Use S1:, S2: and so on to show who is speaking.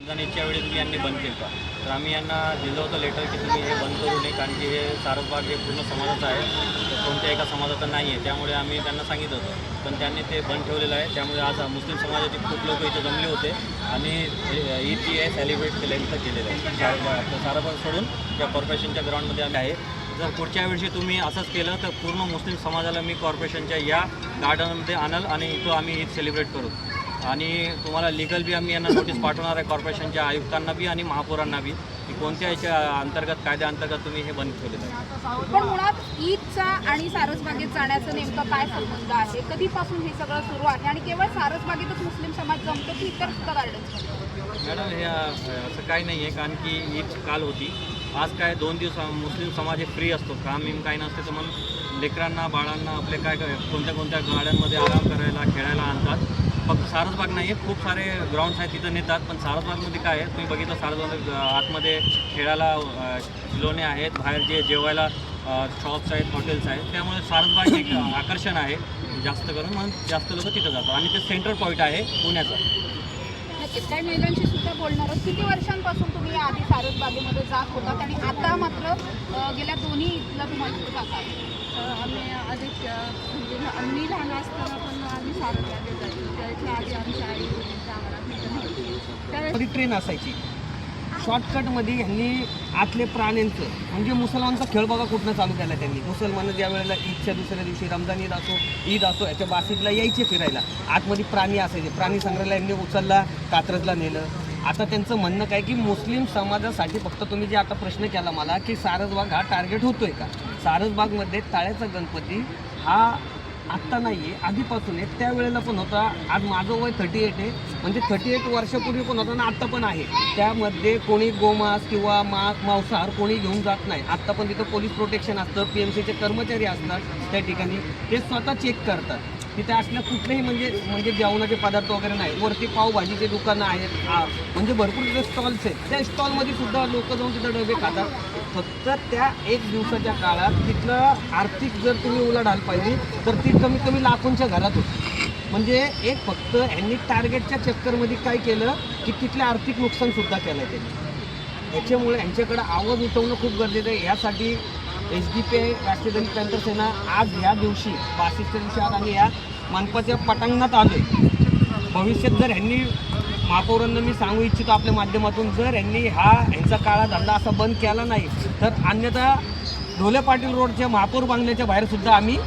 S1: ईदच्या वेळी तुम्ही यांनी बंद केलं का? तर आम्ही यांना दिलं होतं लेटर की तुम्ही हे बंद करू नये, कारण की हे सारसबाग हे पूर्ण समाजाचं आहे, तर कोणत्या एका समाजाचं नाही आहे. त्यामुळे आम्ही त्यांना सांगितलं होतं, पण त्यांनी ते बंद ठेवलेलं आहे. त्यामुळे आज मुस्लिम समाजाचे खूप लोक इथे जमले होते आणि ईद जी आहे सेलिब्रेट इथं केलेलं आहे. सारसबाग सोडून त्या कॉर्पोरेशनच्या ग्राउंडमध्ये आम्ही आहे. जर पुढच्या वर्षी तुम्ही असंच केलं तर पूर्ण मुस्लिम समाजाला मी कॉर्पोरेशनच्या या गार्डनमध्ये आणल आणि इथं आम्ही ईद सेलिब्रेट करू. आणि तुम्हाला लिगल बी आम्ही यांना नोटीस पाठवणार आहे, कॉर्पोरेशनच्या आयुक्तांना बी आणि महापौरांना बी, की कोणत्या याच्या अंतर्गत कायद्याअंतर्गत तुम्ही हे बंद ठेवलेलं आहे.
S2: पण मुळात ईदचा आणि सारसबागेत जाण्याचं नेमकं काय संबंध आहे? कधीपासून हे सगळं सुरू आहे आणि केवळ सारसबागेतच मुस्लिम समाज जमतो की इतर सुद्धा गार्डन्स?
S1: मॅडम हे असं काही नाही आहे, कारण की ईद काल होती. आज काय 2 दिवस मुस्लिम समाज हे फ्री असतो, काम बिम काही नसते, तर मग लेकरांना बाळांना आपले काय कोणत्या कोणत्या गार्डनमध्ये आराम करायला खेळायला आणतात. फक्त सारसबाग नाही आहे, खूप सारे ग्राउंड्स आहेत तिथं नेतात. पण सारसबागमध्ये काय आहे, तुम्ही बघितलं सारसबाग आतमध्ये खेळायला खिलोणे आहेत, बाहेर जे जेवायला शॉप्स आहेत, हॉटेल्स आहेत. त्यामुळे सारसबाग एक आकर्षण आहे जास्त करून, म्हणून जास्त लोक तिथं जातात आणि ते सेंट्रल पॉईंट आहे पुण्याचं.
S2: काही महिलांशी सुद्धा बोलणार आहोत. किती वर्षांपासून तुम्ही आधी सारसबागेमध्ये जात होतात आणि आता मात्र गेल्या दोन्ही ईदला तुम्हाला तिथे जातात?
S3: आम्ही आधी म्हणजे मी लहान असताना पण आम्ही सारसबागेत जायचो. त्याच्या आधी आमच्या आई वडीलच्या आम्हाला त्यावेळेस
S4: ट्रेन असायची. शॉर्टकटमध्ये ह्यांनी आतले प्राण्यांचं म्हणजे मुसलमानचा खेळ बघा कुठनं चालू केला त्यांनी. मुसलमान ज्या वेळेला ईदच्या दुसऱ्या दिवशी रमजान ईद असो याच्या बासीतला यायचे फिरायला, आतमध्ये प्राणी असायचे. प्राणी संग्रहालयाने उचलला, कात्रजला नेलं. आता त्यांचं म्हणणं काय की मुस्लिम समाजासाठी फक्त तुम्ही जे आता प्रश्न केला मला की सारसबाग हा टार्गेट होतोय का, सारसबागमध्ये टाळ्याचा गणपती हा आत्ता नाही आहे, आधीपासून आहे. त्यावेळेला पण होता. आज माझं वय 38 आहे, म्हणजे 38 वर्षापूर्वी पण होता ना, आत्ता पण आहे. त्यामध्ये कोणी गोमांस किंवा मांसाहार कोणी घेऊन जात नाही. आत्ता पण तिथं पोलीस प्रोटेक्शन असतं, PMCचे कर्मचारी असतात त्या ठिकाणी, ते स्वतः चेक करतात. तिथे असल्या कुठलेही म्हणजे जेवणाचे पदार्थ वगैरे नाही. वरती पावभाजीचे दुकानं आहेत, म्हणजे भरपूर तिथे स्टॉल्स आहेत. त्या स्टॉलमध्ये सुद्धा लोक जाऊन तिथं डबे खातात. फक्त त्या एक दिवसाच्या काळात तिथलं आर्थिक जर तुम्ही उलाढाल पाहिली तर ती कमीत कमी लाखोंच्या घरात होती. म्हणजे एक फक्त ह्यांनी टार्गेटच्या चक्करमध्ये काय केलं की तिथलं आर्थिक नुकसानसुद्धा केलं आहे त्यांनी. त्याच्यामुळे यांच्याकडं आवाज उठवणं खूप गरजेचं आहे. यासाठी SDP राष्ट्रीय दलित पॅंथर सेना आज ह्या दिवशी 62च्या दिवशी आज आम्ही या मनपाच्या पटांगणात आलो आहे. भविष्यात जर ह्यांनी महापौरांना मी सांगू इच्छितो आपल्या माध्यमातून, जर यांनी यांचा काळा धंदा असा बंद केला नाही तर अन्यथा ढोले पाटील रोडच्या महापौर बांगल्याच्या बाहेरसुद्धा आम्ही